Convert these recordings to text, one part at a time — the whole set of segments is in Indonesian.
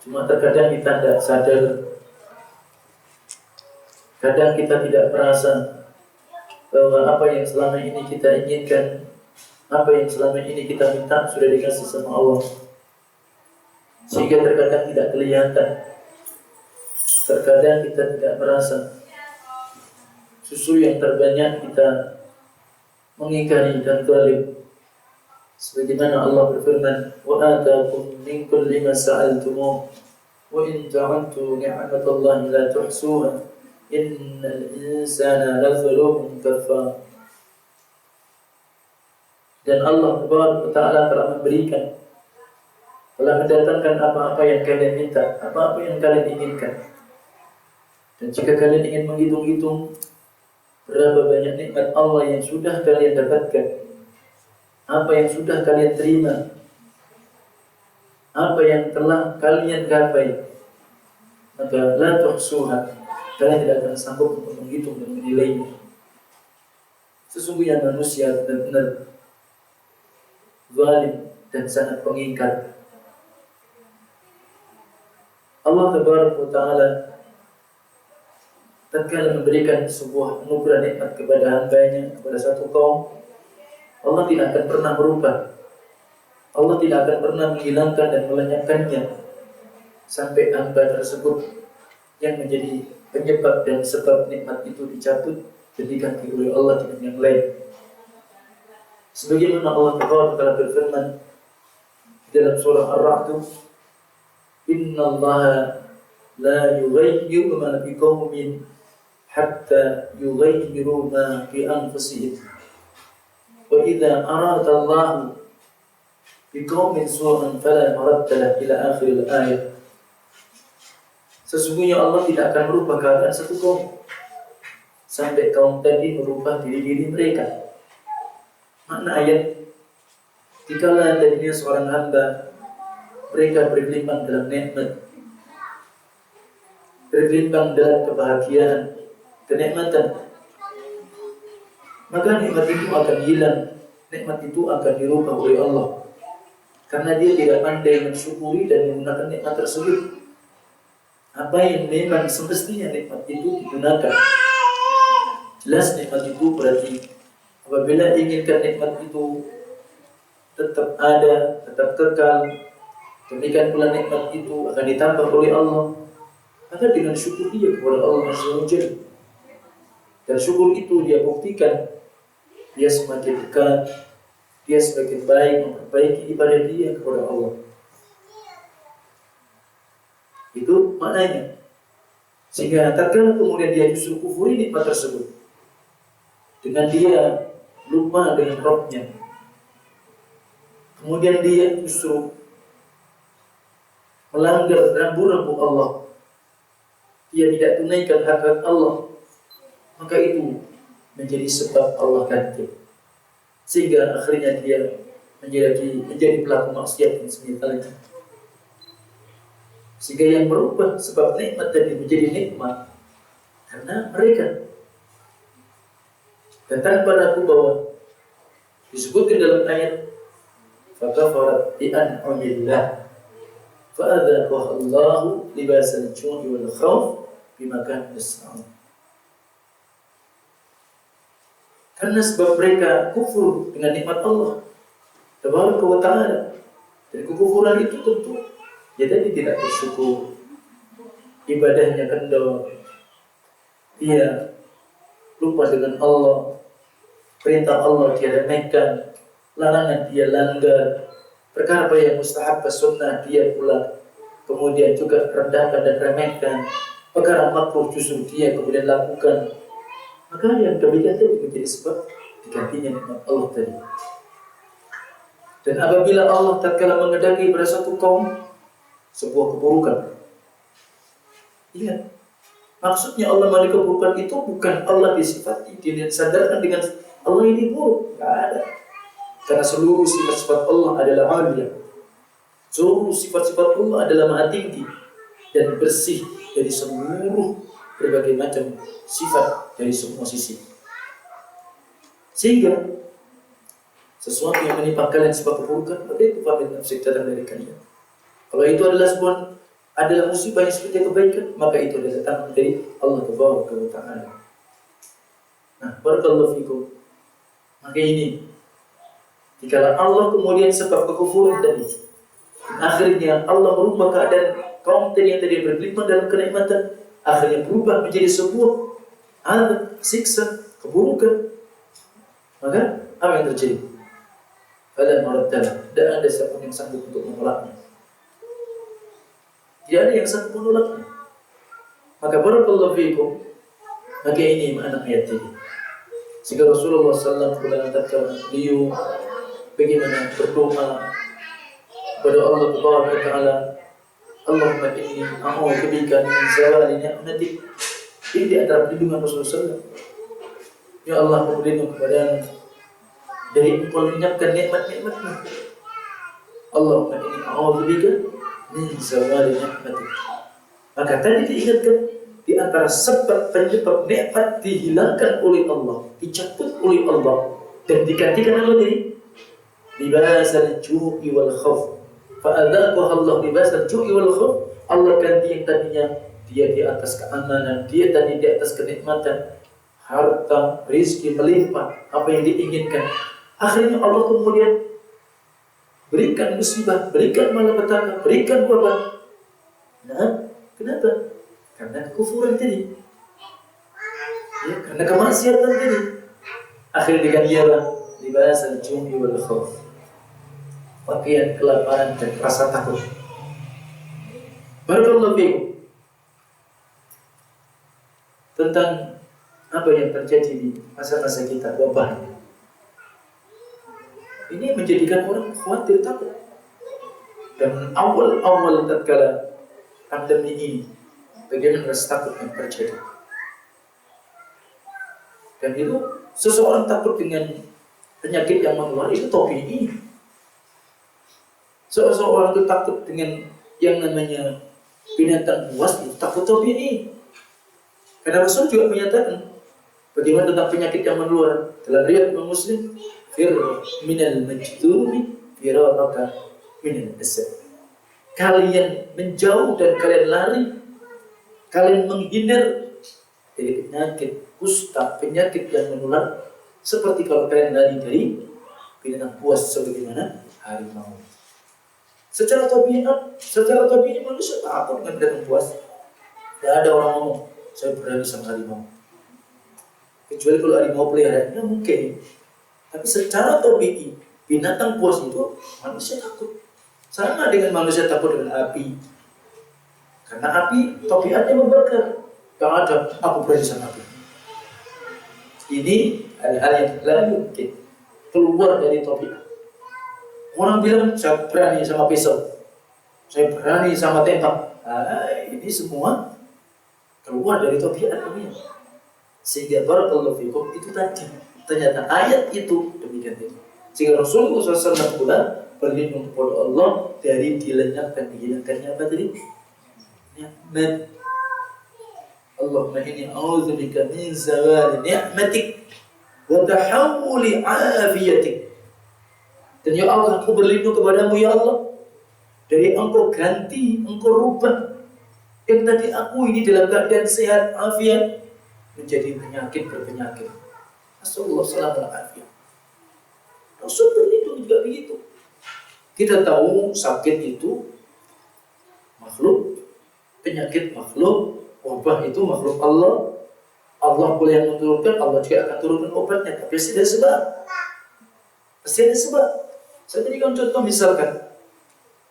Cuma terkadang kita tidak sadar, kadang kita tidak merasa bahwa apa yang selama ini kita inginkan, apa yang selama ini kita minta sudah dikasih sama Allah. Sehingga terkadang tidak kelihatan, terkadang kita tidak merasa. Susu yang terbanyak kita mengingkari dan zalim. Sebagaimana Allah berfirman, "Wa ataakum min kulli ma sa'altumuh, wa in ta'uddu ni'matallahi la tuhsuha, innal insana lazalumun kafar." Dan Allah Ta'ala telah memberikan, telah mendatangkan apa-apa yang kalian minta, apa-apa yang kalian inginkan. Dan jika kalian ingin menghitung-hitung berapa banyak nikmat Allah yang sudah kalian dapatkan, apa yang sudah kalian terima, apa yang telah kalian gapai, maka la tuhsuha, kalian tidak akan sanggup untuk menghitung dan menilainya. Sesungguhnya manusia benar-benar zalim dan sangat pengingkar. Allah Ta'ala tatkala memberikan sebuah anugerah nikmat kepada hambanya, kepada satu kaum, Allah tidak akan pernah merubah, Allah tidak akan pernah menghilangkan dan melenyapkannya sampai hamba tersebut yang menjadi penyebab dan sebab nikmat itu dicabut dan diganti oleh Allah dengan yang lain. Sebagaimana Allah Ta'ala berfirman dalam surah Ar-Ra'd, "Innallaha la yughayyiru ma biqaumin hatta yughayyiru ma bi anfusihim. Wa idza arada Allahu biqaumin su'an fala maradda lahu ila akhir al-ayah." Sesungguhnya Allah tidak akan merubah keadaan satu kaum sampai kaum tadi merubah diri-diri mereka. Makna ayat, dikala tadinya seorang hamba mereka bergelimpang dalam nikmat, bergelimpang dalam kebahagiaan, kenikmatan, maka nikmat itu akan hilang, nikmat itu akan dirubah oleh Allah karena dia tidak pandai mensyukuri dan menggunakan nikmat tersebut. Apa yang memang semestinya nikmat itu digunakan. Jelas nikmat itu berarti apabila inginkan nikmat itu tetap ada, tetap kekal, demikian pula nikmat itu akan ditambah oleh Allah, maka dengan syukur dia kepada Allah Azza wa Jalla, dan syukur itu dia buktikan dia semakin dekat, dia semakin baik memperbaiki ibadah dia kepada Allah. Itu maknanya. Sehingga tatkala kemudian dia justru kufuri nikmat tersebut, dengan dia lupa dengan Rabb-nya, kemudian dia justru melanggar rambu-rambu Allah, dia tidak tunaikan hak Allah, maka itu menjadi sebab Allah ganti, sehingga akhirnya dia menjadi pelaku maksiat yang semisalnya. Sehingga yang berubah sebab nikmat tadi menjadi nikmat karena mereka. Dan tanpa ragu bahwa disebutkan dalam ayat, "Fakafarat bi an'amillah fa'adzaqaha Allahu libasal ju'i wal khauf bima kanu yasna'un." Karena sebab mereka kufur dengan nikmat Allah Tabaraka wa Ta'ala, dan kekufuran itu tentu jadi tidak bersyukur, ibadahnya kendor, dia lupa dengan Allah, perintah Allah dia remehkan, larangan dia langgar, perkara yang mustahab sunnah dia pula kemudian juga rendahkan dan remehkan, perkara makruh justru dia kemudian lakukan. Maka yang demikian tadi menjadi sebab digantinya nikmat Allah tadi. Dan apabila Allah tatkala mengendaki pada satu kaum sebuah keburukan, ingat, maksudnya Allah mengendaki keburukan itu bukan Allah disifati, disadarkan dengan Allah ini buruk, tidak ada. Karena seluruh sifat-sifat Allah adalah alia, seluruh sifat-sifat Allah adalah maha tinggi dan bersih dari seluruh berbagai macam sifat dari semua sisi. Sehingga sesuatu yang menimpa kalian sebab keburukan, maka itu pamit nafsi datang dari kalian. Kalau itu adalah musibah yang seperti kebaikan, maka itu adalah datang dari Allah Taala. Nah, barakallahu fikum. Maka ini, jika Allah kemudian sebab kekufuran tadi, akhirnya Allah merubah keadaan kaum tadi yang tadi bergelimang dalam kenikmatan, akhirnya berubah menjadi sebuah azab, siksa, keburukan. Maka apa yang terjadi? Fala maraddalah, tidak ada siapa yang sanggup untuk menolaknya. Tidak ada yang sanggup menolaknya. Maka barakallahu fikum. Maka ini makna ayat ini. Sehingga Rasulullah SAW mengatakan beliau bagaimana berdoa kepada Allah Subhanahu wa taala, Allahumma inni a'udzu bika min zawali ni'matik. Ini di antara perlindungan Rasulullah SAW. Ya Allah, aku berlindung kepadamu dari engkau lenyapkan nikmat-nikmatmu. Allahumma inni a'udzu bika min zawali ni'matik. Maka tadi diingatkan di antara sebab penyebab nikmat dihilangkan oleh Allah, dicabut oleh Allah dan digantikan oleh libasal ju'i wal khauf. Fa'adzaqaha Allah libasal ju'i wal khauf. Allah ganti yang tadinya dia di atas keamanan, dia tadi di atas kenikmatan, harta, rizki melimpah, apa yang diinginkan. Akhirnya Allah kemudian berikan musibah, berikan malapetaka, berikan wabah. Nah, kenapa? Karena kekufuran tadi, ya, karena kemaksiatan tadi. Akhirnya digantilah libas al-jumi wal khauf, pakaian kelaparan dan rasa takut. Barakallahu fiikum. Tentang apa yang terjadi di masa-masa kita, wabah ini menjadikan orang khawatir, takut. Dan awal-awal tatkala pandemi ini, bagaimana rasa takut yang terjadi. Dan itu seseorang takut dengan penyakit yang menular, itu TBI. Seseorang itu takut dengan yang namanya binatang buas, itu takut TBI. Karena Rasul juga menyatakan bagaimana tentang penyakit yang menular dalam riwayat Muslim, fir minal majdumi firaraka minal asad. Kalian menjauh dan kalian lari, kalian menghindar dari penyakit kusta, penyakit yang menular, seperti kalau kalian lari dari binatang buas sebagaimana harimau. Secara tabiat manusia takut dengan binatang buas. Tidak ada orang ngomong, saya berani sama harimau. Kecuali kalau harimau peliharaannya mungkin. Tapi secara tabiat, binatang buas itu manusia takut. Sama dengan manusia takut dengan api. Karena api tabiatnya membakar. Tidak ada, aku berani sama api. Ini hal-hal yang tidak mungkin keluar dari tabiat. Orang bilang, saya berani sama pisau, saya berani sama tembak. Ini semua keluar dari tabiat dunia. Sehingga barakallahu fikum, itu tadi ternyata ayat itu demikian itu. Sehingga Rasulullah SAW pula berlindung kepada Allah dari dihilangkannya apa tadi? Nikmat. Allahumma inni a'udzubika min zawali ni'matik wa tahawuli afiyatik. Dan ya Allah, aku berlindung kepadamu ya Allah dari engkau ganti, engkau rubah yang tadi aku ini dalam keadaan sehat afiat menjadi penyakit berpenyakit. Rasulullah SAW Rasul berlindung juga begitu. Kita tahu sakit itu makhluk, penyakit makhluk, wabah itu makhluk Allah. Allah boleh yang menurunkan, Allah juga akan turunkan obatnya. Tapi pasti ada sebab. Pasti ada sebab. Saya berikan contoh misalkan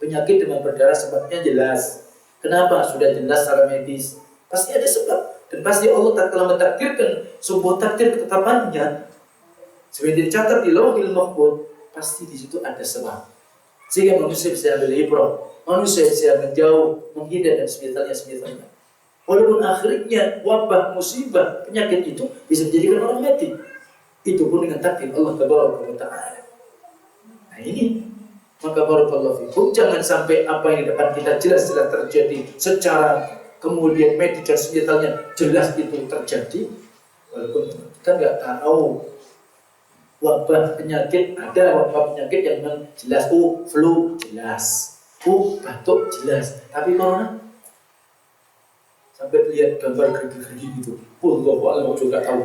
penyakit dengan berdarah sebabnya jelas. Kenapa? Sudah jelas secara medis. Pasti ada sebab. Dan pasti Allah telah mentakdirkan sebuah takdir ketetapannya. Seperti dicatat di Lauhil Mahfuz, pasti di situ ada sebab. Sehingga manusia bisa ambil ibrah, manusia bisa menjauh, menghindar dan sebagainya. Walaupun akhirnya wabah, musibah, penyakit itu bisa menjadikan orang mati. Itu pun dengan takdir Allah Taala. Nah ini, maka barakallahu fikum, jangan sampai apa yang di depan kita jelas-jelas terjadi secara kemudian medis dan sebagainya jelas itu terjadi, walaupun kita nggak tahu wabah penyakit, ada wabah penyakit yang memang jelas, flu jelas, batuk jelas, tapi corona sampai lihat gambar gerigi-gerigi gitu, Allah juga nggak tahu,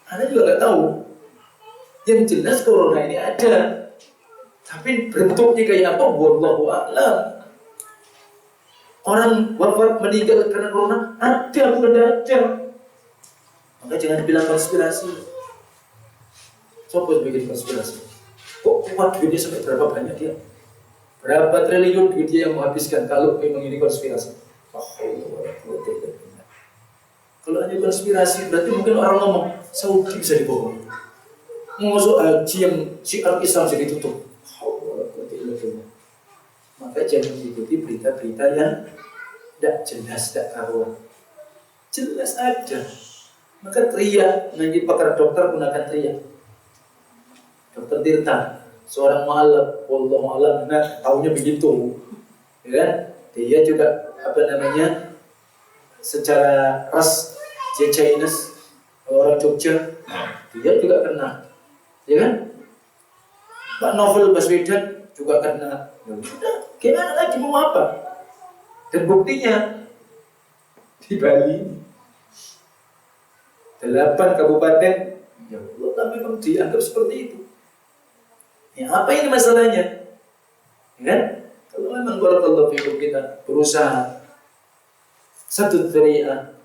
Anda juga nggak tahu. Yang jelas corona ini ada, tapi bentuknya kayak apa, wallahu a'lam. Orang wafat meninggal karena corona ada, bukan ada. Maka jangan bilang konspirasi. Siapa yang bikin konspirasi? Kok kuat duitnya sampai berapa banyak dia? Berapa triliun duit dia yang menghabiskan kalau memang ini konspirasi? Kalau hanya konspirasi berarti mungkin orang ngomong Saudi bisa dibohong. Masuk haji yang syiar Islam jadi tutup. Maka jangan mengikuti berita-berita yang tidak jelas, tidak karuan. Jelas aja. Maka teriak, nanti pakar dokter gunakan teriak. Dokter Tirta, seorang mu'alaf, wallahu a'lam, nah taunya begitu, ya kan? Dia juga secara ras dia Chinese, orang Jogja, dia juga kena, ya kan? Pak Novel Baswedan juga kena. Ya sudah, gimana lagi mau apa? Dan buktinya di Bali 8 kabupaten, ya Allah, memang dianggap seperti itu. Ya, apa ini masalahnya? Ya kan? Kalau memang barakallahu fikum kita berusaha satu teriak,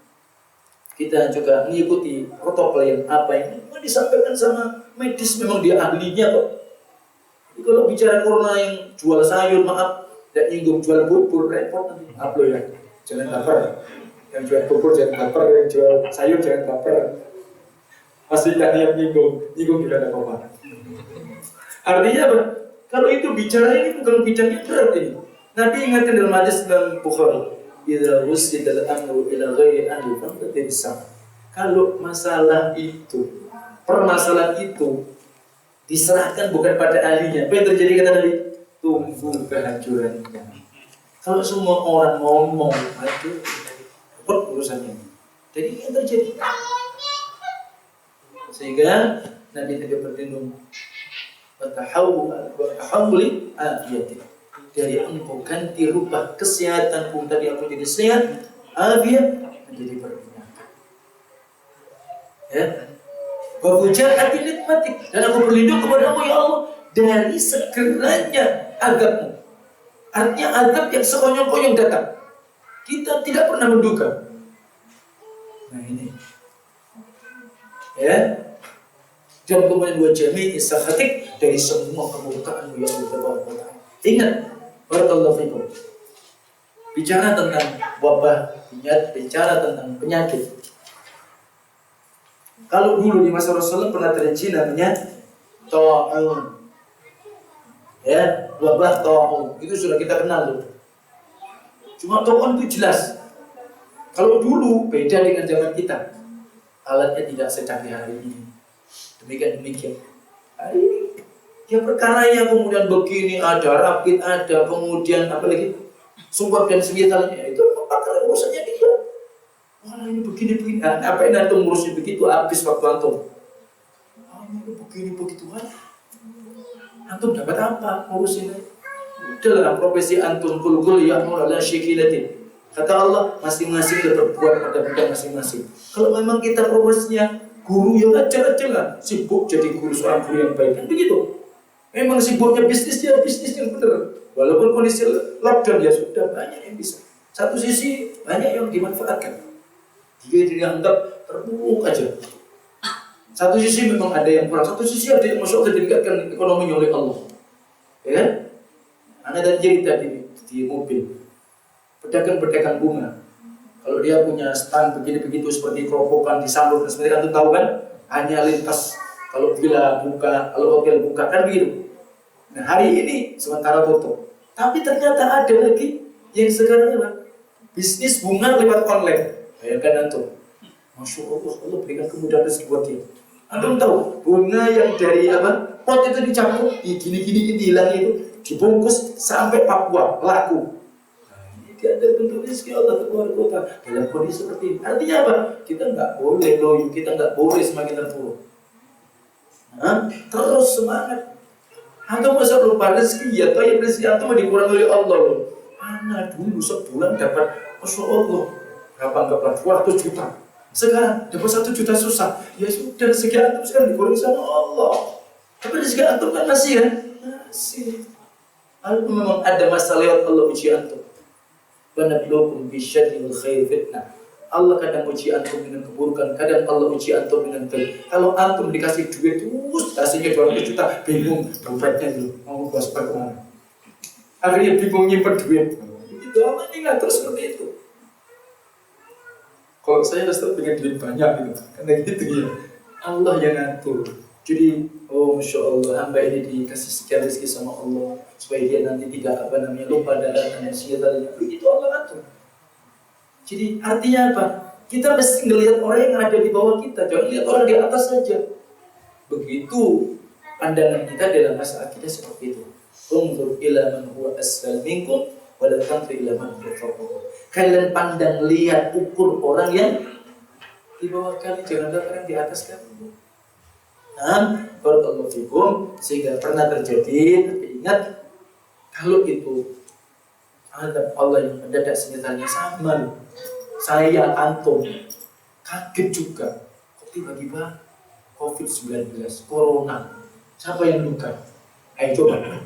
kita juga mengikuti protokol yang apa yang disampaikan sama medis, memang dia ahlinya kok. Jadi kalau bicara corona yang jual sayur, maaf, tidak nyinggung jual bubur, repot nanti. Maaf loh ya, jangan baper. Yang jual bubur jangan baper, yang jual sayur jangan baper. Pasti tidak niat nyinggung juga ada apa-apa. Artinya apa? Kalau itu bicara ini bukan bicaranya berat ini. Nabi ingatkan dalam hadis dalam Bukhari, "Idza wusida al-amru ila ghairi ahli fantadhirsam." Kalau masalah itu, permasalahan itu diserahkan bukan pada ahlinya, apa yang terjadi kata Nabi? Tunggu kehancurannya. Kalau semua orang ngomong, itu repot urusannya. Jadi yang terjadi. Sehingga Nabi tidak berlindung. Watahawuli afiyatin, dari engkau ganti rubah kesehatanku tadi aku jadi sehat, afiat menjadi berpenyakit. Ya, wafujaati nikmatik, dan aku berlindung kepadamu ya Allah dari segeranya azabmu. Artinya azab yang sekonyong-konyong datang, kita tidak pernah menduga. Nah ini, ya. Dan kemudian wajami isakhatik, dari semua kemurkaan ya Allah. Ingat, barakallahu fikum. Bicara tentang wabah, bicara tentang penyakit. Kalau dulu di masa Rasulullah pernah terjadi namanya ta'un. Ya, wabah ta'un. Itu sudah kita kenal loh. Cuma ta'un itu jelas. Kalau dulu beda dengan zaman kita. Alatnya tidak secanggih hari ini. Demikian. Hari ini ya perkaranya kemudian begini, ada rapid, ada kemudian apa lagi, sumpah dan senjatanya, itu perkara urusannya dia. Wah ini begini, apa ini antum ngurusnya begitu, habis waktu antum. Ini begini begitu kan, antum dapat apa ngurusin? Dalam profesi antum kul ya mulala syikilatin. Kata Allah, masing-masing berbuat pada bidang masing-masing. Kalau memang kita profesinya guru yang ajar lah, sibuk jadi guru, seorang guru yang baik, kan begitu. Memang sibuknya bisnis yang benar. Walaupun kondisi lockdown ya sudah banyak yang bisa. Satu sisi banyak yang dimanfaatkan. Dia dianggap terpuruk aja. Satu sisi memang ada yang kurang, satu sisi ada yang masuk ditingkatkan ekonominya oleh Allah. Ya, Anda tadi cerita di mobil, pedagang bunga. Kalau dia punya stand begini-begitu seperti kerobokan di Samur, seperti kan tahu kan, hanya lintas kalau villa buka, kalau hotel buka kan begitu. Nah hari ini sementara tutup, tapi ternyata ada lagi yang sekarang apa? Bisnis bunga lewat online. Bayangkan antum, masya Allah, Allah berikan kemudahan rezeki buat dia. Antum tahu bunga yang dari apa? Pot itu dicampur, gini hilang itu, dibungkus sampai Papua laku. Dia ada bentuk rezeki Allah keluar kota dalam kondisi seperti ini. Artinya apa? Kita nggak boleh loyo, kita nggak boleh semakin terpuruk. Terus semangat. Antum masa lupa rezeki ya, atau yang rezeki antum dikurangi oleh Allah. Mana dulu sebulan dapat, Masya Allah, berapa anggaplah 200 juta. Sekarang dapat 1 juta susah. Ya sudah, rezeki antum sekarang dikurangi sama Allah. Tapi rezeki antum kan masih kan? Masih. Lalu memang ada masa lewat Allah uji antum. Wa nabluukum bisyarri wal khairi fitnah. Allah kadang uji antum dengan keburukan, kadang Allah uji antum dengan baik. Kalau antum dikasih duit terus, kasihnya 200 juta, bingung dompetnya dulu, mau buat kemana. Akhirnya bingung nyimpen duit. Itu Allah ini ngatur seperti itu. Kalau saya Ustaz pengen duit banyak gitu, karena gitu ya. Allah yang ngatur. Jadi, Masya Allah, hamba ini dikasih sekian rezeki sama Allah, supaya dia nanti tidak lupa darah dan siatanya. Itu Allah ngatur. Jadi artinya apa? Kita mesti ngelihat orang yang ada di bawah kita, jangan lihat orang di atas saja. Begitu pandangan kita dalam masalah kita seperti itu. Unzur ila man huwa asfal minkum wa la tanzur ila man huwa fawqakum. Kalian pandang, lihat, ukur orang yang di bawah kalian, jangan lihat orang di atas kalian. Barakallahu fikum. Sehingga pernah terjadi, tapi ingat, kalau itu ada Allah yang mendadak senyatanya sama. Saya antum kaget juga. Kok tiba-tiba COVID-19, Corona. Siapa yang luka? Ayo coba.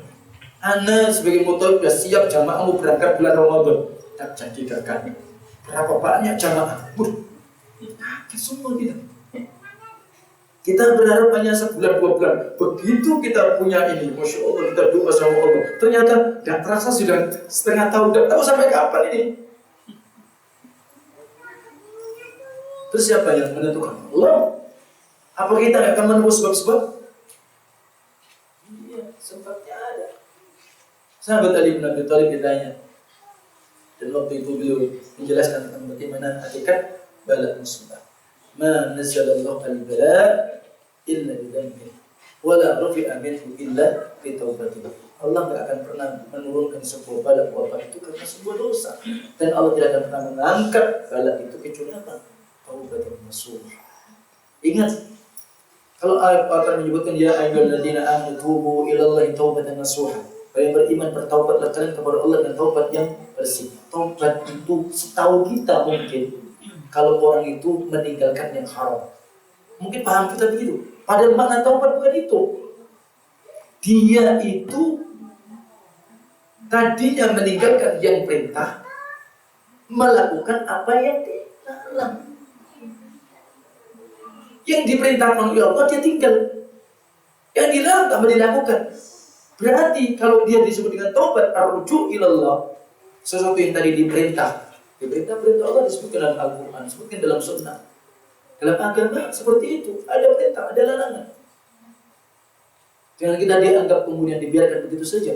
Anda sebagai motor sudah siap jamaah mau berangkat bulan Ramadan. Tak jadi gagal. Berapa banyak jamaah? Kaget semua kita. Kita berharap hanya sebulan 2 bulan. Begitu kita punya ini, Masya Allah, kita doa sama Allah. Ternyata tidak terasa sudah setengah tahun. Tidak tahu sampai kapan ini. Terus siapa yang menentukan? Allah. Apa kita nggak akan menunggu sebab-sebab? Iya, sebabnya ada. Sahabat Ali bin Abi Thalib ditanya, dan waktu itu beliau menjelaskan tentang bagaimana hakikat bala musibah. Ma nazzalallahu al-bala illa bidzambin wa la rufi'a minhu illa bi taubatin. Allah tidak akan pernah menurunkan sebuah bala wabah itu karena sebuah dosa, dan Allah tidak akan pernah mengangkat bala itu kecuali apa? Taubatin nasuh. Ingat, kalau Al-Quran menyebutkan ya ayyuhalladzina amanu tubu ilallahi taubatan nasuha. Yang beriman bertaubatlah kalian kepada Allah dengan taubat yang bersih. Taubat itu setahu kita mungkin kalau orang itu meninggalkan yang haram. Mungkin paham kita begitu. Padahal makna taubat bukan itu. Dia itu tadinya meninggalkan yang perintah, melakukan apa yang dilarang. Yang diperintahkan oleh Allah dia tinggal, yang dilarang tak dilakukan. Berarti kalau dia disebut dengan taubat, arruju ilallah, sesuatu yang tadi diperintah Allah disebutkan dalam Al-Quran, disebutkan dalam Sunnah, dalam agama seperti itu. Ada perintah, ada larangan. Jangan kita dianggap kemudian dibiarkan begitu saja.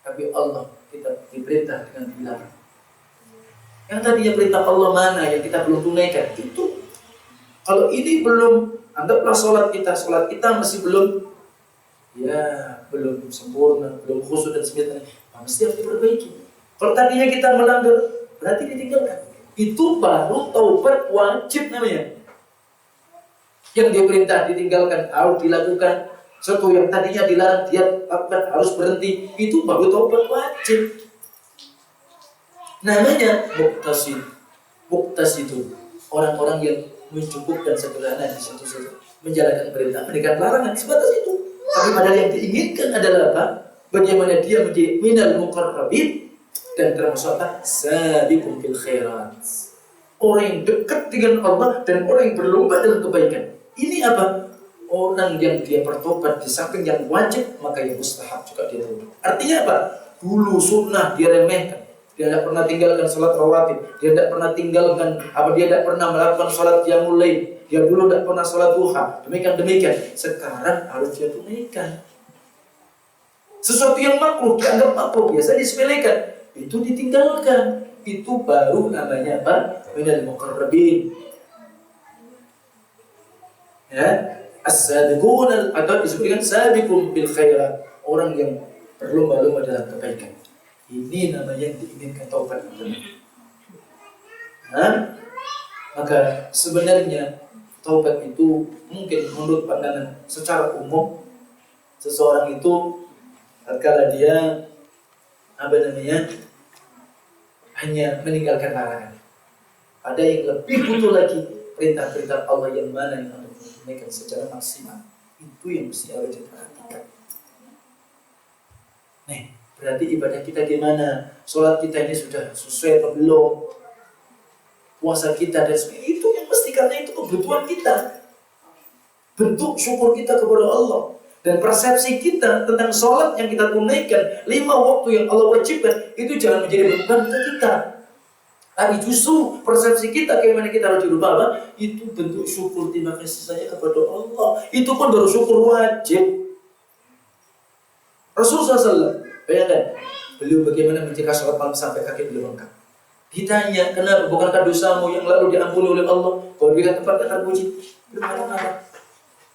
Tapi Allah kita diperintah dengan dilarang. Yang tadinya perintah Allah mana yang kita belum tunaikan itu. Kalau ini belum, anggaplah sholat kita masih belum sempurna, belum khusyuk dan sebagainya, mesti harus diperbaiki. Kalau tadinya kita melanggar, berarti ditinggalkan. Itu baru taubat wajib namanya. Yang diperintah ditinggalkan, harus dilakukan. Sesuatu yang tadinya dilarang dia lakukan, harus berhenti. Itu baru taubat wajib. Namanya muqtasidun. Orang-orang yang mencukupkan sederhana di situ saja, menjalankan perintah, meninggalkan larangan, sebatas itu. Tapi padahal yang diinginkan adalah apa? Bagaimana dia menjadi minal muqarrabin dan termasuk apa? Sabiqun bil khairat. Orang yang dekat dengan Allah dan orang yang berlomba dalam kebaikan. Ini apa? Orang yang dia bertobat di samping yang wajib, maka yang mustahab juga dia tobat. Artinya apa? Dulu sunnah dia remehkan. Dia tidak pernah tinggalkan salat rawatib. Dia tidak pernah tinggalkan dia tidak pernah melakukan salat qiyamul lail. Dia dulu tidak pernah salat duha. Demikian. Sekarang harus dia tunaikan. Sesuatu yang makruh dianggap makruh, biasa disepelekan. Itu ditinggalkan. Itu baru namanya apa? Minal muqarrabin. Ya, as-sabiqun atau disebutkan sabiqun bil khairat. Orang yang berlomba-lomba dalam kebaikan. Ini namanya yang diinginkan taubat itu. Maka sebenarnya taubat itu mungkin menurut pandangan secara umum seseorang itu kalau dia hanya meninggalkan larangan. Ada yang lebih butuh lagi perintah-perintah Allah yang mana yang harus ditunaikan secara maksimal. Itu yang mesti harus diperhatikan. Nih, berarti ibadah kita gimana? Sholat kita ini sudah sesuai atau belum? Puasa kita dan sebagainya, itu yang mesti, karena itu kebutuhan kita. Bentuk syukur kita kepada Allah. Dan persepsi kita tentang sholat yang kita tunaikan 5 waktu yang Allah wajibkan, itu jangan menjadi beban ke kita. Tapi justru persepsi kita bagaimana kita harus dirubah apa? Itu bentuk syukur terima kasih saya kepada Allah. Itu pun baru syukur wajib. Rasulullah SAW, bayangkan, beliau bagaimana mencegah sholat malam sampai kaki beliau bengkak. Ditanya, kenapa? Bukankah dosamu yang lalu diampuni oleh Allah? Kalau dia tempat kata puji, belum ada apa?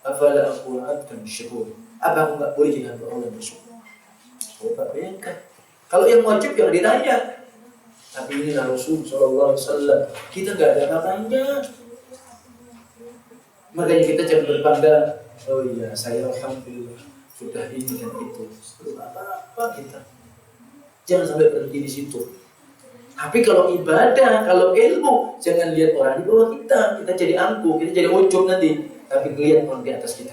Afala aqulu abdan syakur. Apa aku enggak boleh jadi hamba Allah yang bersyukur? Coba bayangkan. Kalau yang wajib yang ditanya. Tapi ini Rasul sallallahu alaihi wasallam. Kita enggak ada apa-apanya. Makanya kita jangan berbangga. Oh iya, saya alhamdulillah sudah ini dan itu. Belum apa-apa kita. Jangan sampai berhenti di situ. Tapi kalau ibadah, kalau ilmu, jangan lihat orang di bawah kita. Kita jadi angkuh, kita jadi ujub nanti. Tapi lihat orang di atas kita.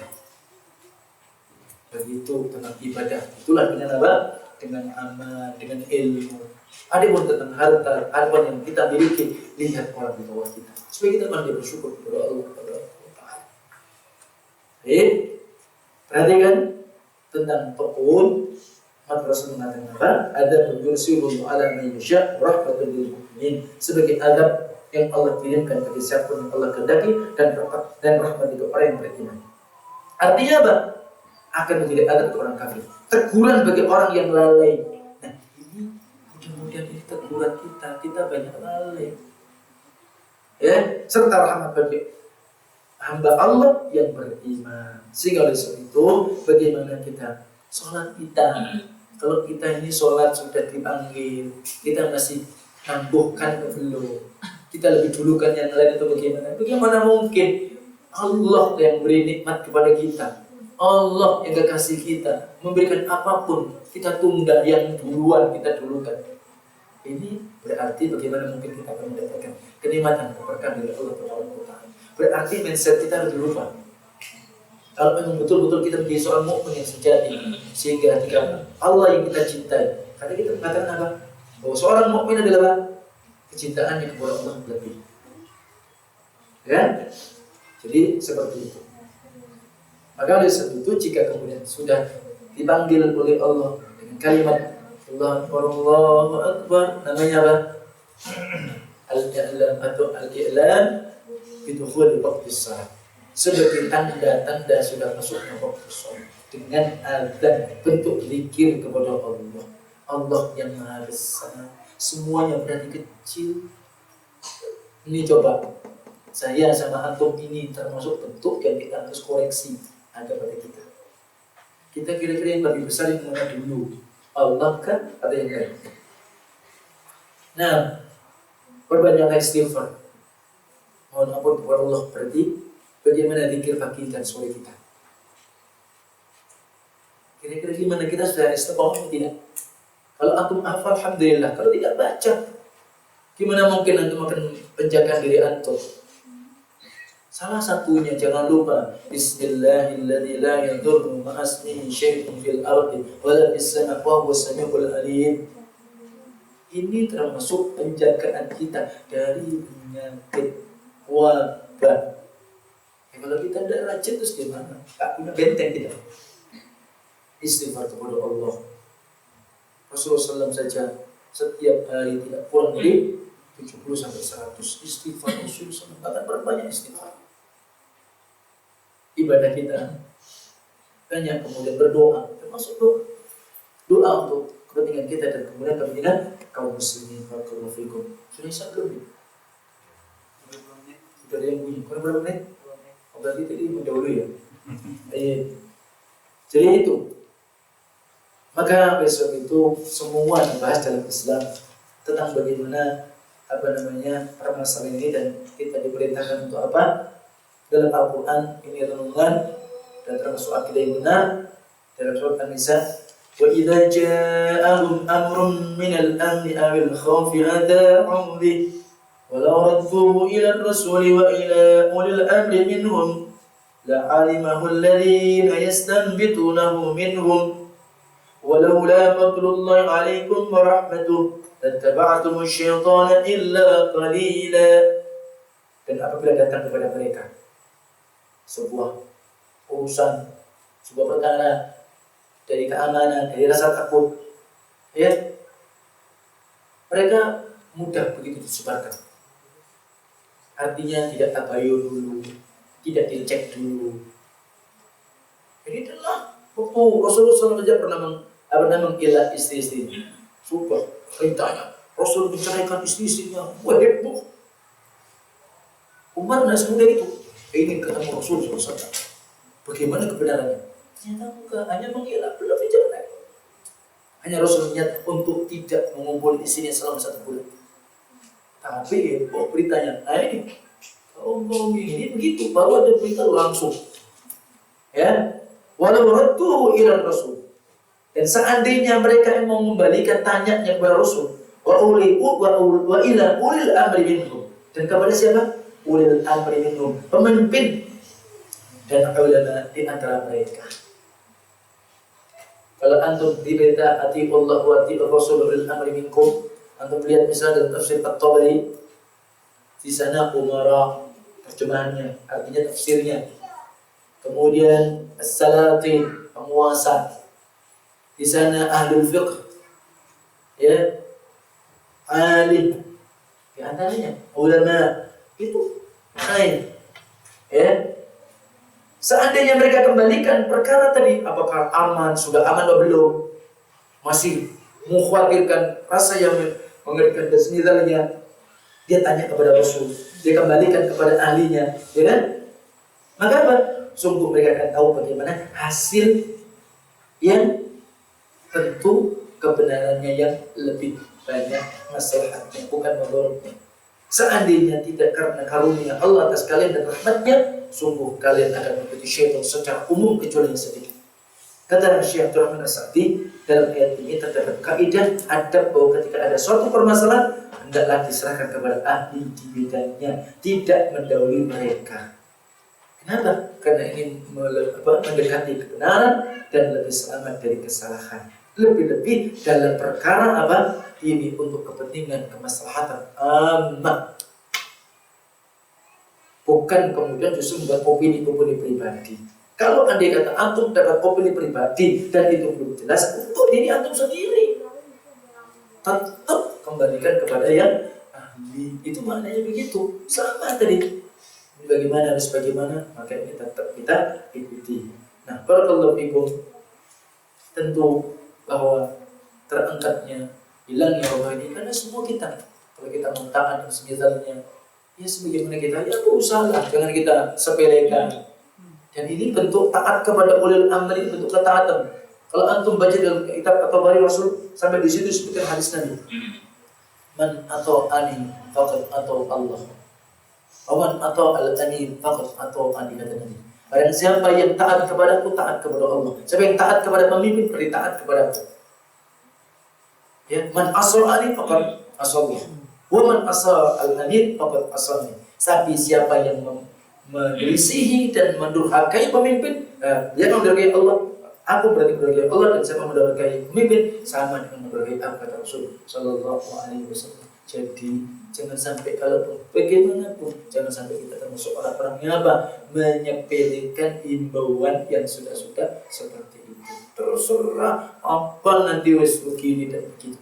Begitu tentang ibadah. Itulah dengan apa? Dengan amal, dengan ilmu. Ada pun tentang harta, apa yang kita miliki, lihat orang di bawah kita. Supaya kita pandai bersyukur kepada Allah. Perhatikan tentang Taqun. Maka Rasul mengatakan apa? Adab yursiluhu ala man yasha' rahmatan lil mu'minin. Sebagai adab yang Allah kirimkan bagi siapa yang Allah kehendaki dan rahmat itu orang yang beriman. Artinya apa? Akan menjadi adab untuk orang kafir. Teguran bagi orang yang lalai. Nah, ini mudah-mudahan ini teguran kita banyak lalai. Ya, serta rahmat bagi hamba Allah yang beriman. Sehingga oleh sebab itu, bagaimana kita sholat kita? Kalau kita ini sholat sudah dipanggil, kita masih nambuhkan ke belum? Kita lebih dulukan yang lain atau bagaimana? Bagaimana mungkin Allah yang beri nikmat kepada kita, Allah yang kasih kita, memberikan apapun kita tunda, yang duluan kita dulukan. Ini berarti bagaimana mungkin kita akan mendapatkan kenikmatan keberkahan dari Allah Taala. Berarti mindset kita harus dirubah. Kalau memang betul-betul kita menjadi seorang mukmin yang sejati, sehingga ketika Allah yang kita cintai, karena kita mengatakan apa? Bahwa seorang mukmin adalah kecintaannya kepada Allah lebih. Ya? Jadi seperti itu. Maka oleh sebab itu, jika kemudian sudah dipanggil oleh Allah dengan kalimat Allahu Akbar, namanya apa? Al-i'lam atau al-i'lam bidukhuli waqtis shalah. Sebagai tanda-tanda sudah masuknya waktu sholat dengan adzan, bentuk zikir kepada Allah. Allah yang Maha Besar, semuanya berarti kecil. Ini coba, saya sama antum ini termasuk bentuk yang kita harus koreksi ada pada kita. Kita kira-kira yang lebih besar yang mana dulu? Allah kan ada yang lain. Nah, perbanyaklah istighfar. Mohon ampun kepada Allah, berarti bagaimana zikir pagi dan sore kita? Kira-kira gimana, kita sudah istiqomah atau tidak? Kalau antum hafal, alhamdulillah. Kalau tidak baca, gimana mungkin antum akan penjagaan diri antum? Salah satunya jangan lupa Bismillahirrahmanirrahim, la yadurru ma'asmihi syai'un fil ardi wala fis sama'i wa huwas samiul alim. Ini termasuk penjagaan kita dari penyakit wabah. Kalau kita tidak rajin terus gimana? Tak punya benteng kita. Istighfar kepada Allah. Rasulullah SAW saja setiap hari tidak kurang dari 70 sampai 100 istighfar. Rasulullah SAW akan berbanyak istighfar. Ibadah kita banyak, kemudian berdoa, termasuk doa untuk kepentingan kita dan kemudian kepentingan kaum muslimin. Barakallahu fikum. Sudah isya belum? Sudah ada yang bunyi. Kurang berapa menit? Berarti tadi mendahulu ya. Jadi itu. Maka besok itu semua dibahas dalam Islam tentang bagaimana permasalahan ini, dan kita diperintahkan untuk apa? dalam Al-Quran ini renungan dan termasuk akidah yang benar dalam surat An-Nisa. Wa idza ja'ahum amrun minal amni awil khawfi adha'u bihi wa law radduhu ila ar-rasuli wa ila ulil amri minhum la'alimahu alladhina yastanbitunahu minhum walaula fadlullahi 'alaikum wa rahmatuhu lattaba'tum asy-syaitana illa qalila. Dan apabila datang kepada mereka sebuah urusan, sebuah perkara dari keamanan, dari rasa takut, ya, mereka mudah begitu disebarkan. Artinya tidak tabayun dulu, tidak dicek dulu. Jadi itulah waktu Rasulullah SAW pernah mengilah istri-istrinya. Sudah perintahnya Rasul menceraikan istri-istrinya, heboh. Umar tidak semudah itu ingin ketemu Rasul SAW. Bagaimana kebenarannya? Ternyata enggak, hanya mengira, belum bicara. Hanya Rasul niat untuk tidak mengumpul istrinya selama 1 bulan. Tapi beritanya, ini kaum ini begitu, baru ada berita langsung. Ya, walau radduhu ila Rasul. Dan seandainya mereka yang mau membalikan tanyanya kepada Rasul, wa ila ulil amri minhum. Dan kepada siapa? Ulil amri minhum, pemimpin dan ulama di antara mereka. Kalau antum diberita ati Allah wa ati Rasul ulil amri minkum, antum lihat misalnya dalam tafsir At-Tabari, di sana umara terjemahannya, artinya tafsirnya. Kemudian as-salatin, penguasa. Di sana ahlul fiqh, ya, alim, di antaranya ulama itu lain, ya. Seandainya mereka kembalikan perkara tadi, apakah aman, sudah aman atau belum, masih mengkhawatirkan, rasa yang mengerikan dan semidalnya, dia tanya kepada Rasul, dia kembalikan kepada ahlinya, ya kan? Maka apa? Sungguh mereka akan tahu bagaimana hasil yang tentu kebenarannya yang lebih banyak maslahatnya, bukan mudaratnya. Seandainya tidak karena karunia Allah atas kalian dan rahmatnya, sungguh kalian akan mengikuti syaitan secara umum kecuali yang sedikit. Kata Syekh Abdul Rahman As-Sa'di, dalam ayat ini terdapat kaidah adab bahwa ketika ada suatu permasalahan hendaklah diserahkan kepada ahli di bidangnya, tidak mendahului mereka. Kenapa? Karena ingin mendekati kebenaran dan lebih selamat dari kesalahan. Lebih-lebih dalam perkara apa? Ini untuk kepentingan kemaslahatan ammah. Bukan kemudian justru membuat opini-opini pribadi. Kalau andai kata antum dapat opini pribadi dan itu belum jelas, untuk diri antum sendiri, tetap kembalikan kepada yang ahli. Itu maknanya begitu. Sama tadi. Bagaimana harus bagaimana, maka ini tetap kita ikuti. Nah, barakallahu fikum, tentu bahwa terangkatnya hilangnya Allah ini karena semua kita, kalau kita mentaat dan semisalnya, ya sebagaimana kita, ya berusaha, jangan kita sepelekan. Dan ini bentuk taat kepada ulil amri, bentuk ketaatan. Kalau antum baca dalam kitab atau bari Rasul sampai di situ disebutkan hadis Nabi, man atau ani faqad atau Allah, awan atau al-ani faqad atau ani, kata Nabi. Barang siapa yang taat kepadaku, taat kepada Allah. Siapa yang taat kepada pemimpin, beri taat kepada aku. Ya, man asal-ani faqad asallah. Wa man asal al-amir faqad asalni. Tapi siapa yang menyelisihi dan mendurhakai pemimpin, dia mendurhakai Allah. Aku berarti mendurhakai Allah, dan siapa mendurhakai pemimpin sama dengan mendurhakai apa, kata Rasul sallallahu alaihi wasallam. Jadi jangan sampai, kalaupun bagaimanapun, jangan sampai kita termasuk orang-orang yang menyepelekan imbauan yang sudah-sudah seperti itu. Terserah apa nanti wes begini dan begitu.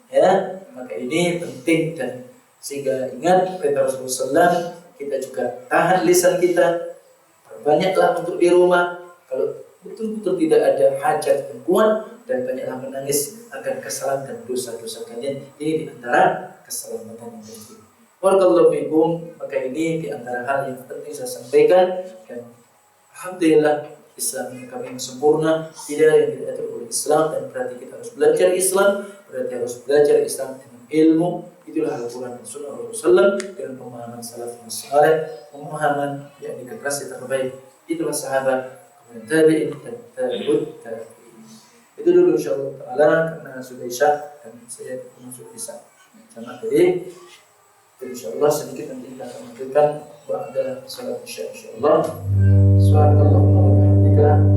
Ya, maka ini penting, dan sehingga ingat perintah Rasulullah SAW, kita juga tahan lisan kita, perbanyaklah untuk di rumah. Kalau betul-betul tidak ada hajat yang kuat, dan banyaklah menangis akan kesalahan dan dosa-dosa kalian. Ini di antara keselamatan yang penting. Barakallahu fikum. Maka ini di antara hal yang penting saya sampaikan, dan alhamdulillah Islam kami yang sempurna, tidak yang tidak ada oleh Islam, dan berarti kita harus belajar Islam, berarti harus belajar Islam dengan ilmu, itulah Al-Quran dan Sunnah Rasulullah dengan pemahaman salafus saleh, pemahaman yang kekasih terbaik, itulah sahabat, kemudian tabi'in dan tabi'ut tabi'in. Itu dulu insyaallah taala, karena sudah isya dan saya masuk isya. Sama tadi, insyaallah sedikit nanti kita akan memberikan ba'da salat isya insyaallah. Subhanallah wa bihamdika